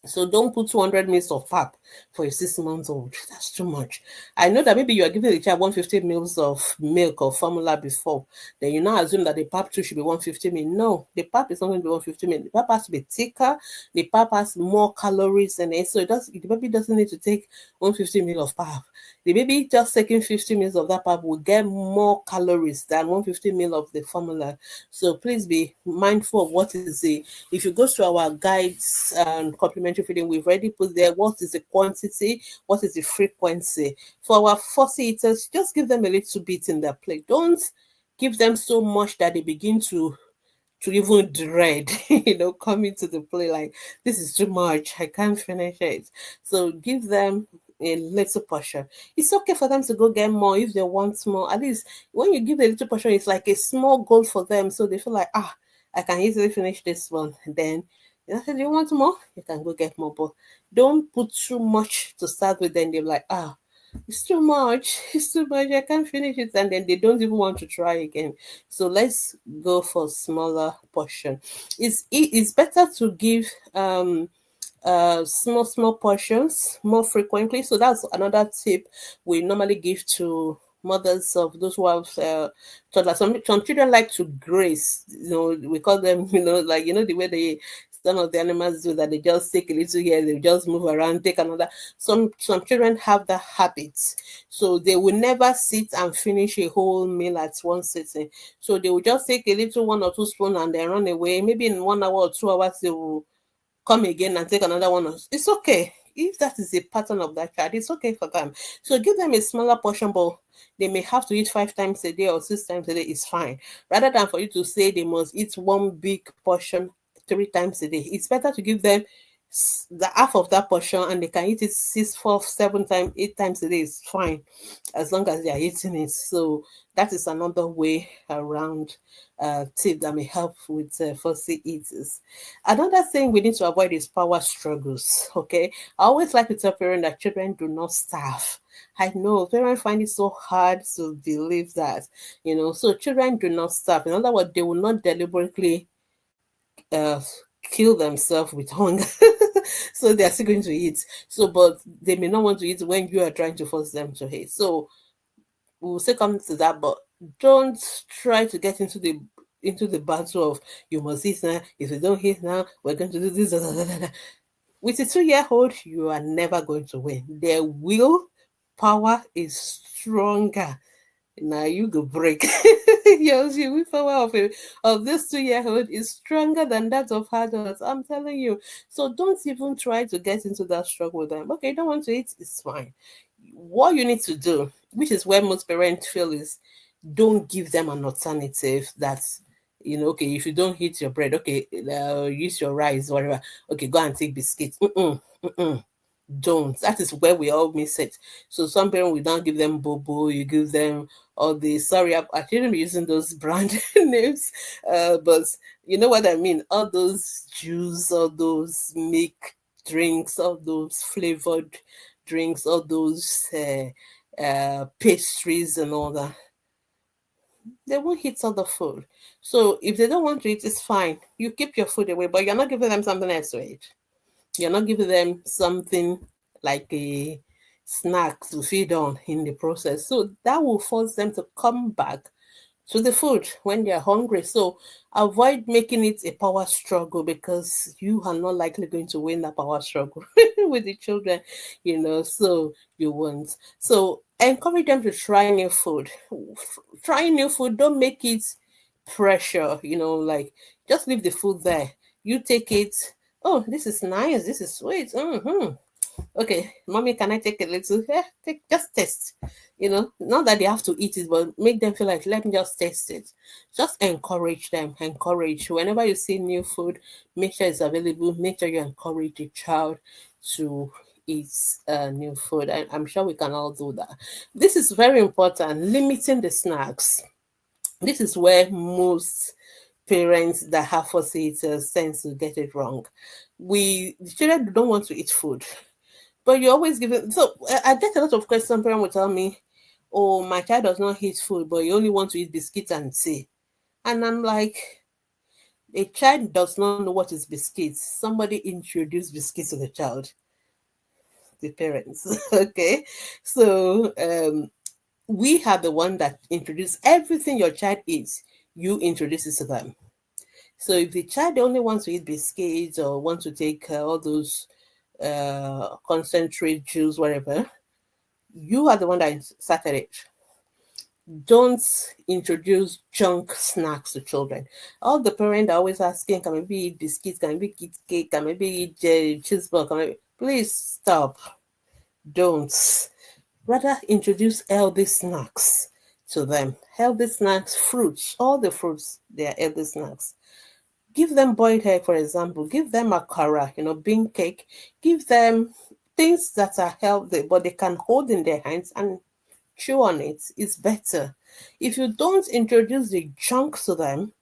So don't put 200 mils of pap for a 6 months old. That's too much. I know that maybe you are giving the child 150 mils of milk or formula before. Then you now assume that the pap too should be 150 mil. No, the pap is not going to be 150 mil. The pap has to be thicker. The pap has more calories in it. So the baby doesn't need to take 150 mil of pap. The baby just taking 50 mils of that pap will get more calories than 150 mil of the formula. So please be mindful of what is the, if you go to our guides and complementary feeding, we've already put there what is the quantity, what is the frequency. For our fussy eaters, just give them a little bit in their plate. Don't give them so much that they begin to even dread, coming to the play like, this is too much, I can't finish it. So give them a little portion. It's okay for them to go get more if they want more. At least when you give a little portion, it's like a small goal for them. So they feel like, I can easily finish this one. And then do you want more? You can go get more. But don't put too much to start with, then they're like, it's too much. It's too much. I can't finish it. And then they don't even want to try again. So let's go for smaller portion. It's better to give small portions more frequently. So that's another tip we normally give to mothers of those who have toddlers. Some children like to grace, we call them, like, the way some of the animals do that. They just take a little here, they just move around, take another. Some children have that habit, so they will never sit and finish a whole meal at one sitting. So they will just take a little 1 or 2 spoon and then run away. Maybe in 1 hour or 2 hours they will come again and take another one. It's okay. If that is a pattern of that child, it's okay for them. So give them a smaller portion, but they may have to eat 5 times a day or 6 times a day. It's fine. Rather than for you to say they must eat one big portion 3 times a day, it's better to give them the half of that portion and they can eat it 6, 4, 7 times, 8 times a day. Is fine as long as they are eating it. So that is another way around tip that may help with fussy eaters. Another thing we need to avoid is power struggles. Okay, I always like to tell parents that children do not starve. I know parents find it so hard to believe that, so children do not starve. In other words, they will not deliberately uh, kill themselves with hunger. So they are still going to eat. So, but they may not want to eat when you are trying to force them to eat. So we'll still come to that, but don't try to get into the battle of you must eat now. If you don't eat now, we're going to do this. With a 2-year-old, you are never going to win. Their will power is stronger. Now you go break. Yes, your will power of this 2-year-old is stronger than that of adults. I'm telling you. So don't even try to get into that struggle with them. Okay, you don't want to eat, it's fine. What you need to do, which is where most parents feel, is don't give them an alternative that's, okay, if you don't eat your bread, okay, use your rice, whatever. Okay, go and take biscuits. Don't. That is where we all miss it. So some parents will not give them bobo, you give them all the, sorry, I shouldn't be using those brand names, but you know what I mean. All those juice, all those milk drinks, all those flavored drinks, all those pastries and all that. They won't eat other food. So if they don't want to eat, it's fine. You keep your food away, but you're not giving them something else to eat. You're not giving them something like snacks to feed on in the process. So that will force them to come back to the food when they're hungry. So avoid making it a power struggle, because you are not likely going to win that power struggle with the children, so you won't. So encourage them to try new food. Try new food, don't make it pressure, like just leave the food there. You take it. Oh, this is nice, this is sweet. Okay, mommy, can I take a little? Yeah, take, just taste. Not that they have to eat it, but make them feel like, let me just taste it. Just encourage them. Encourage. Whenever you see new food, make sure it's available. Make sure you encourage the child to eat new food. I'm sure we can all do that. This is very important. Limiting the snacks. This is where most parents that have fussy eaters tend to get it wrong. The children don't want to eat food, but you always give it. So I get a lot of questions. Some parents will tell me, "Oh, my child does not eat food, but he only wants to eat biscuits and tea." And I'm like, a child does not know what is biscuits. Somebody introduced biscuits to the child, the parents. Okay, so we are the one that introduce everything your child eats. You introduce it to them. So if the child only wants to eat biscuits or wants to take all those concentrate juice, whatever, you are the one that started it. Don't introduce junk snacks to children. All the parents are always asking, can maybe eat biscuits, can maybe eat cake, can maybe eat cheeseburger, please stop. Don't. Rather introduce healthy snacks to them. Healthy snacks, fruits, all the fruits, they are healthy snacks. Give them boiled egg, for example. Give them akara, bean cake. Give them things that are healthy, but they can hold in their hands and chew on it. It's better. If you don't introduce the junk to them,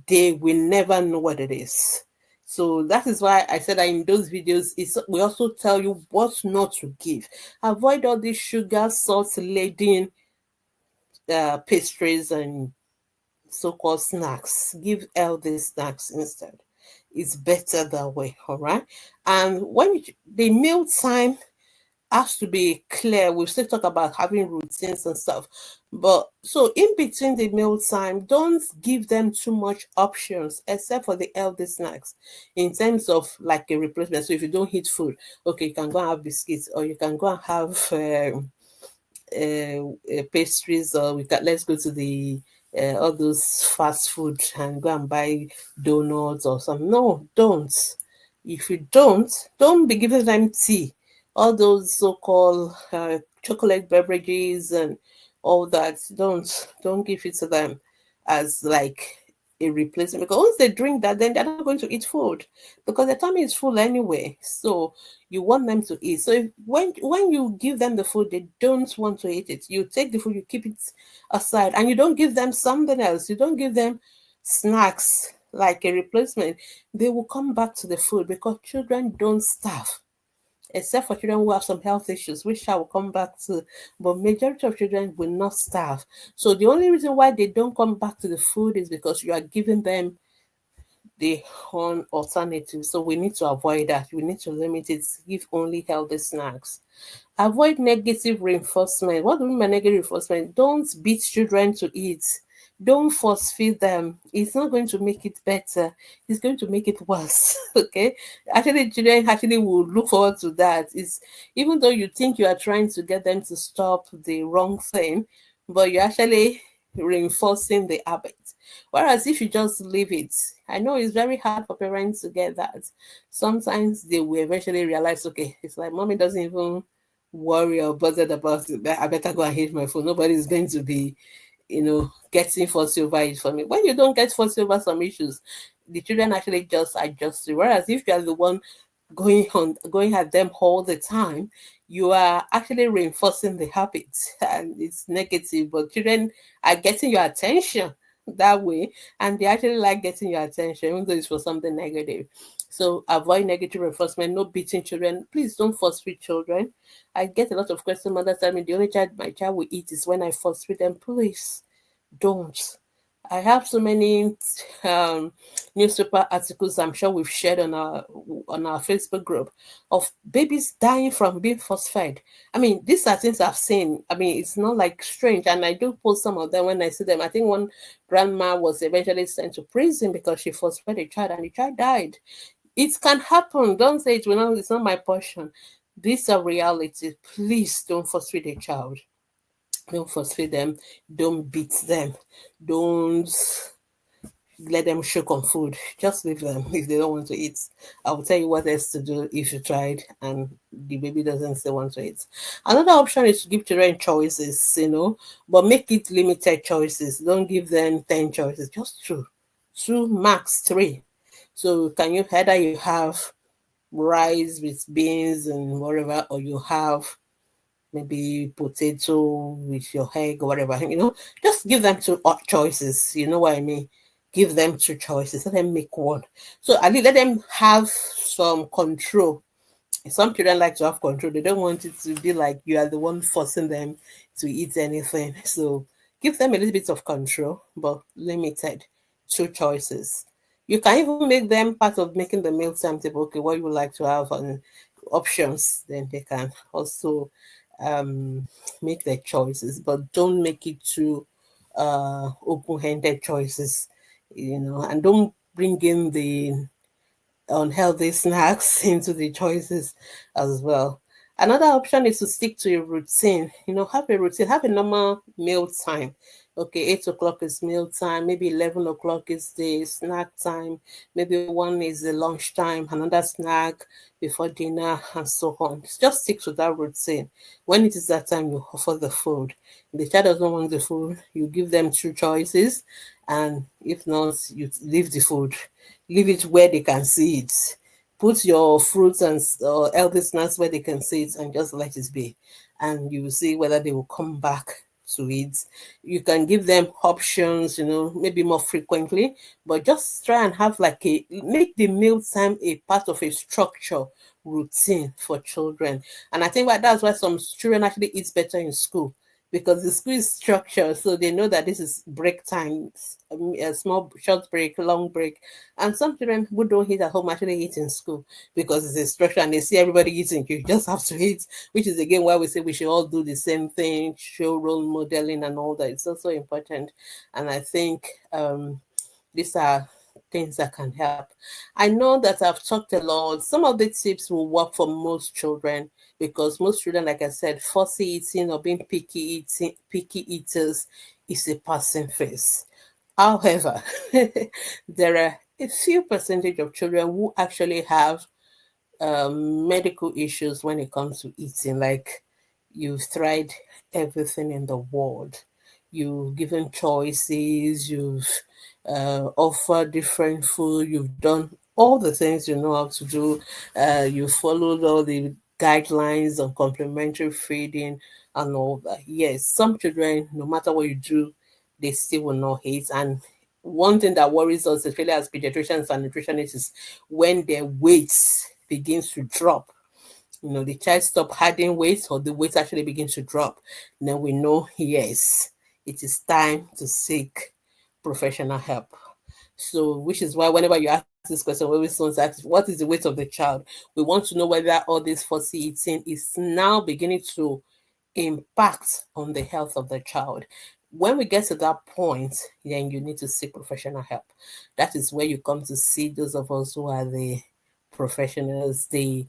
they will never know what it is. So that is why I said that in those videos, we also tell you what not to give. Avoid all these sugar, salt laden pastries and so-called snacks. Give healthy snacks instead. It's better that way, all right? And when the meal time has to be clear. We still talk about having routines and stuff. But so in between the meal time, don't give them too much options except for the healthy snacks in terms of like a replacement. So if you don't eat food, okay, you can go and have biscuits, or you can go and have pastries, or let's go to the all those fast food and go and buy donuts or something. No, don't. If you don't be giving them tea, all those so-called chocolate beverages and all that. Don't give it to them as like a replacement, because once they drink that, then they're not going to eat food because their tummy is full anyway. So you want them to eat. So when you give them the food, they don't want to eat it. You take the food, you keep it aside, and you don't give them something else. You don't give them snacks like a replacement. They will come back to the food because children don't starve, except for children who have some health issues, which I will come back to. But majority of children will not starve. So the only reason why they don't come back to the food is because you are giving them the own alternative. So we need to avoid that. We need to limit it. Give only healthy snacks. Avoid negative reinforcement. What do we mean by negative reinforcement? Don't beat children to eat. Don't force feed them. It's not going to make it better. It's going to make it worse. Okay. Actually, children actually will look forward to that. It's even though you think you are trying to get them to stop the wrong thing, but you're actually reinforcing the habit. Whereas if you just leave it, I know it's very hard for parents to get that. Sometimes they will eventually realize, okay, it's like mommy doesn't even worry or bothered about it. I better go and hit my phone. Nobody's going to be, getting fussy over it for me. When you don't get fussy over some issues, the children actually just adjust to. Whereas if you are the one going at them all the time, you are actually reinforcing the habit, and it's negative. But children are getting your attention that way, and they actually like getting your attention, even though it's for something negative. So avoid negative reinforcement, no beating children. Please don't force feed children. I get a lot of questions. Mothers tell me the only child my child will eat is when I force feed them. Please don't. I have so many um, newspaper articles I'm sure we've shared on our Facebook group of babies dying from being force-fed. I mean, these are things I've seen. I mean, it's not like strange, and I do post some of them when I see them. I think one grandma was eventually sent to prison because she force-fed a child, and the child died. It can happen. Don't say it will not. It's not my portion. These are realities. Please don't force-feed a child. Don't force-feed them. Don't beat them. Don't let them choke on food. Just leave them if they don't want to eat. I will tell you what else to do if you tried and the baby doesn't still want to eat. Another option is to give children choices, but make it limited choices. Don't give them 10 choices, just two, max three. So can you either you have rice with beans and whatever, or you have maybe potato with your egg or whatever, just give them two choices. You know what I mean? Give them two choices. Let them make one. So at least let them have some control. Some children like to have control. They don't want it to be like you are the one forcing them to eat anything. So give them a little bit of control, but limited. Two choices. You can even make them part of making the meal timetable. Okay, what you would like to have and options. Then they can also um, make their choices, but don't make it too open-handed choices, and don't bring in the unhealthy snacks into the choices as well. Another option is to stick to a routine. Have a routine, have a normal meal time. Okay, 8 o'clock is meal time, maybe 11 o'clock is the snack time, maybe one is the lunch time, another snack before dinner, and so on. Just stick to that routine. When it is that time, you offer the food. If the child doesn't want the food, you give them two choices, and if not, you leave the food, leave it where they can see it. Put your fruits and healthy snacks where they can see it, and just let it be, and you will see whether they will come back to it. You can give them options, maybe more frequently, but just try and have like make the meal time a part of a structure routine for children. And I think that's why some children actually eat better in school, because the school is structured, so they know that this is break time, a small short break, long break. And some children who don't eat at home actually eat in school because it's a structure and they see everybody eating. You just have to eat, which is again why we say we should all do the same thing, show role modeling and all that. It's also important. And I think these are things that can help. I know that I've talked a lot. Some of the tips will work for most children because most children, like I said, fussy eating or being picky eaters is a passing phase. However, there are a few percentage of children who actually have medical issues when it comes to eating. Like you've tried everything in the world, you've given choices, you've offered different food, you've done all the things you know how to do, you followed all the guidelines on complementary feeding and all that. Yes, some children, no matter what you do, they still will not eat. And one thing that worries us, especially as pediatricians and nutritionists, is when their weights begins to drop. The child stop adding weight or the weight actually begins to drop. Then we know, yes, it is time to seek professional help. So, which is why whenever you ask this question, we always want to ask, what is the weight of the child? We want to know whether all this fussy eating is now beginning to impact on the health of the child. When we get to that point, then you need to seek professional help. That is where you come to see those of us who are the professionals, the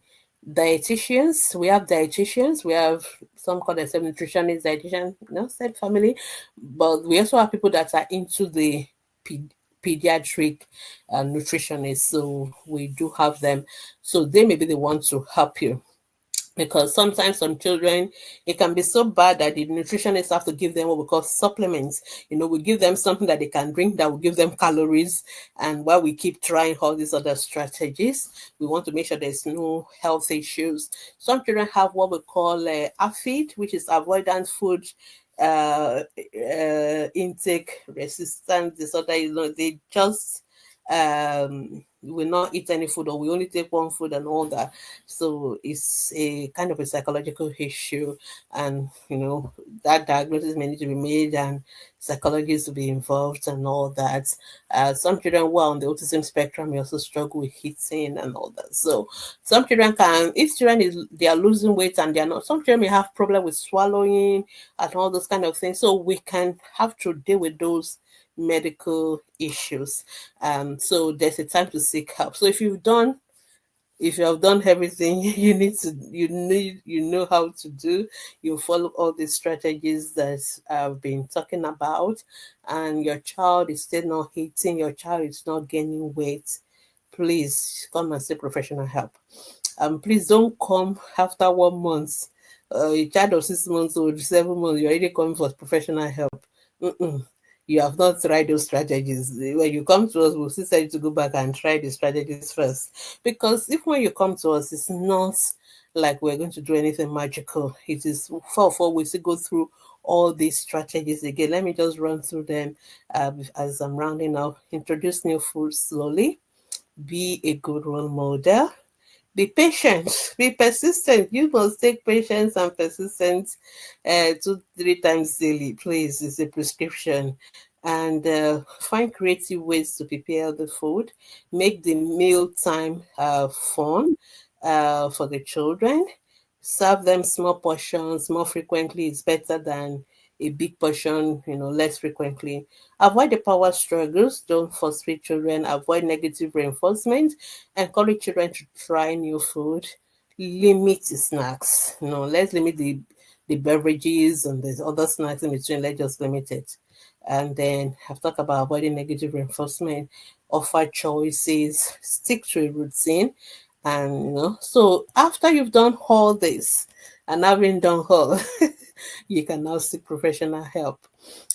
dietitians. We have dietitians, we have some call themselves nutritionist, dietitian, same family, but we also have people that are into the pediatric nutritionists. So we do have them. So they may be the ones to help you, because sometimes some children, it can be so bad that the nutritionists have to give them what we call supplements. We give them something that they can drink that will give them calories, and while we keep trying all these other strategies, we want to make sure there's no health issues. Some children have what we call AFID, which is avoidant food intake resistance disorder. They just we will not eat any food, or we only take one food and all that. So it's a kind of a psychological issue, and that diagnosis may need to be made, and psychologists to be involved and all that. Some children who are on the autism spectrum may also struggle with eating and all that. So some children can, if children they are losing weight and they are not, some children may have problem with swallowing and all those kind of things. So we can have to deal with those medical issues. So there's a time to seek help. So if you have done everything you know how to do, you follow all the strategies that I've been talking about, and your child is still not eating, your child is not gaining weight, please come and seek professional help. Please don't come after 1 month. A child of 6 months old, 7 months, you're already coming for professional help. Mm-mm. You have not tried those strategies. When you come to us, we'll still tell you to go back and try the strategies first. Because if when you come to us, it's not like we're going to do anything magical. It is for we still go through all these strategies again. Let me just run through them as I'm rounding up. Introduce new foods slowly. Be a good role model. Be patient, be persistent. You must take patience and persistence 2-3 times daily, please. It's a prescription. And find creative ways to prepare the food. Make the meal time fun for the children. Serve them small portions more frequently is better than a big portion, less frequently. Avoid the power struggles. Don't frustrate children. Avoid negative reinforcement. Encourage children to try new food. Limit the snacks. Let's limit the beverages and the other snacks in between. Let's just limit it. And then I've talked about avoiding negative reinforcement. Offer choices. Stick to a routine. And so after you've done all this, and having done all, you can now seek professional help.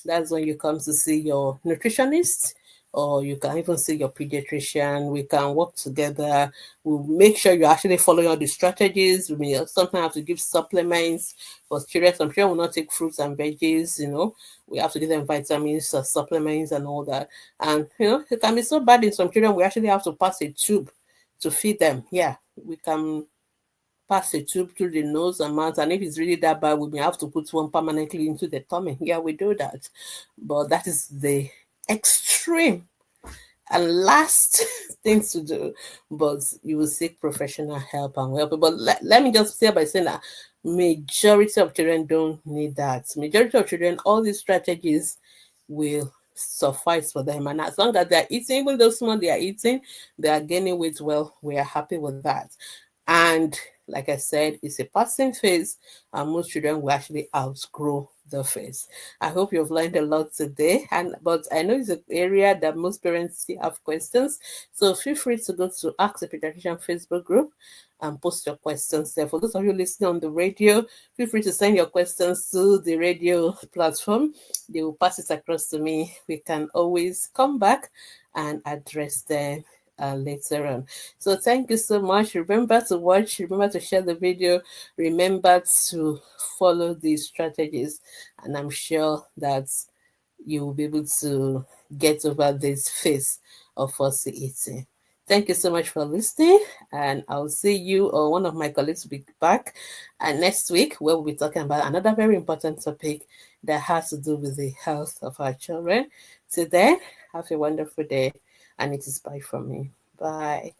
That's when you come to see your nutritionist, or you can even see your pediatrician. We can work together. We'll make sure you're actually following all the strategies. We may sometimes have to give supplements for children. Some children will not take fruits and veggies. We have to give them vitamins, supplements, and all that. And it can be so bad in some children. We actually have to pass a tube to feed them. Yeah, we can pass a tube through the nose and mouth, and if it's really that bad, we may have to put one permanently into the tummy. Yeah, we do that, but that is the extreme and last things to do. But you will seek professional help and help. But let me just say by saying that majority of children don't need that. Majority of children, all these strategies will suffice for them, and as long as they're eating, even though small they are eating, they are gaining weight, well, we are happy with that. And like I said, it's a passing phase, and most children will actually outgrow the phase. I hope you've learned a lot today, but I know it's an area that most parents still have questions, so feel free to go to Ask the Pediatrician Facebook group and post your questions there. For those of you listening on the radio, feel free to send your questions to the radio platform. They will pass it across to me. We can always come back and address them later on. So thank you so much. Remember to watch, remember to share the video, remember to follow these strategies, and I'm sure that you will be able to get over this phase of fussy eating. Thank you so much for listening, and I'll see you, or one of my colleagues will be back next week, where we'll be talking about another very important topic that has to do with the health of our children. Till then, have a wonderful day, and it is bye from me. Bye.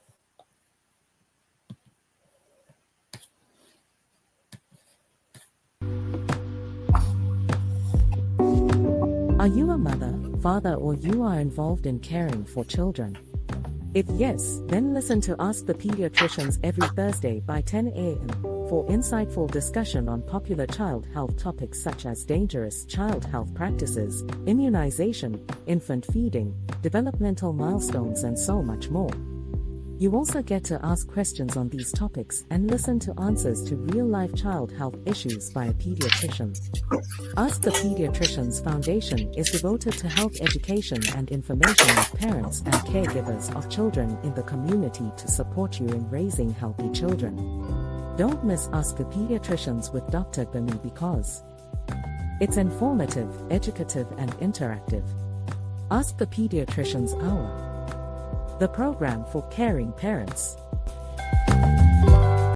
Are you a mother, father, or you are involved in caring for children? If yes, then listen to Ask the Pediatricians every Thursday by 10 a.m. for insightful discussion on popular child health topics such as dangerous child health practices, immunization, infant feeding, developmental milestones, and so much more. You also get to ask questions on these topics and listen to answers to real-life child health issues by a pediatrician. Ask the Pediatricians Foundation is devoted to health education and information of parents and caregivers of children in the community to support you in raising healthy children. Don't miss Ask the Pediatricians with Dr. Bami, because it's informative, educative, and interactive. Ask the Pediatricians Hour. the program for caring parents.